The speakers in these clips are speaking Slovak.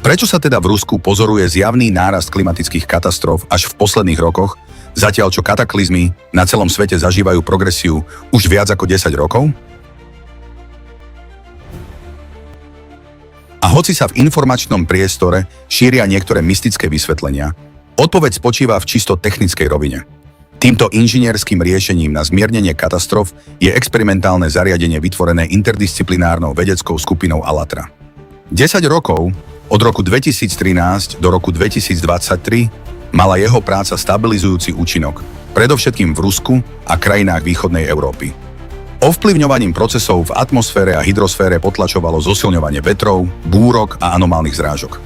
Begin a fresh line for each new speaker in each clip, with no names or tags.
Prečo sa teda v Rusku pozoruje zjavný nárast klimatických katastrof až v posledných rokoch, zatiaľ čo kataklizmy na celom svete zažívajú progresiu už viac ako 10 rokov? A hoci sa v informačnom priestore šíria niektoré mystické vysvetlenia, odpoveď spočíva v čisto technickej rovine. Týmto inžinierským riešením na zmiernenie katastrof je experimentálne zariadenie vytvorené interdisciplinárnou vedeckou skupinou ALLATRA. 10 rokov, od roku 2013 do roku 2023, mala jeho práca stabilizujúci účinok, predovšetkým v Rusku a krajinách východnej Európy. Ovplyvňovaním procesov v atmosfére a hydrosfére potlačovalo zosilňovanie vetrov, búrok a anomálnych zrážok.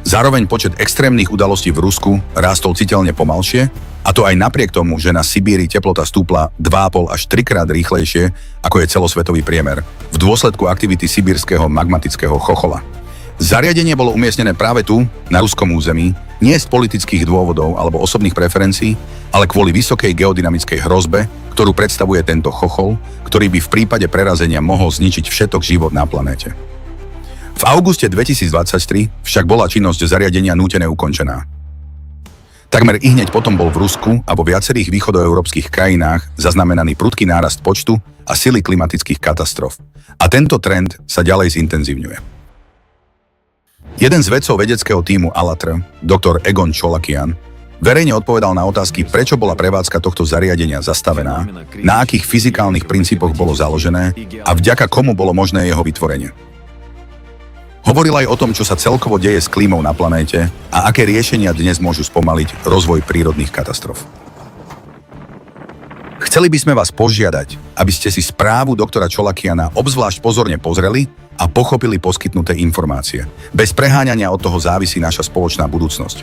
Zároveň počet extrémnych udalostí v Rusku rástol citeľne pomalšie, a to aj napriek tomu, že na Sibíri teplota stúpla 2,5 až 3-krát rýchlejšie, ako je celosvetový priemer, v dôsledku aktivity sibírskeho magmatického chochola. Zariadenie bolo umiestnené práve tu, na ruskom území, nie z politických dôvodov alebo osobných preferencií, ale kvôli vysokej geodynamickej hrozbe, ktorú predstavuje tento chochol, ktorý by v prípade prerazenia mohol zničiť všetok život na planéte. V auguste 2023 však bola činnosť zariadenia nútene ukončená. Takmer ihneď potom bol v Rusku a vo viacerých východoeurópskych krajinách zaznamenaný prudký nárast počtu a sily klimatických katastrof. A tento trend sa ďalej zintenzívňuje. Jeden z vedcov vedeckého tímu ALLATRA, doktor Egon Cholakian, verejne odpovedal na otázky, prečo bola prevádzka tohto zariadenia zastavená, na akých fyzikálnych princípoch bolo založené a vďaka komu bolo možné jeho vytvorenie. Hovoril aj o tom, čo sa celkovo deje s klímou na planéte a aké riešenia dnes môžu spomaliť rozvoj prírodných katastrof. Chceli by sme vás požiadať, aby ste si správu doktora Cholakiana obzvlášť pozorne pozreli a pochopili poskytnuté informácie. Bez preháňania od toho závisí naša spoločná budúcnosť.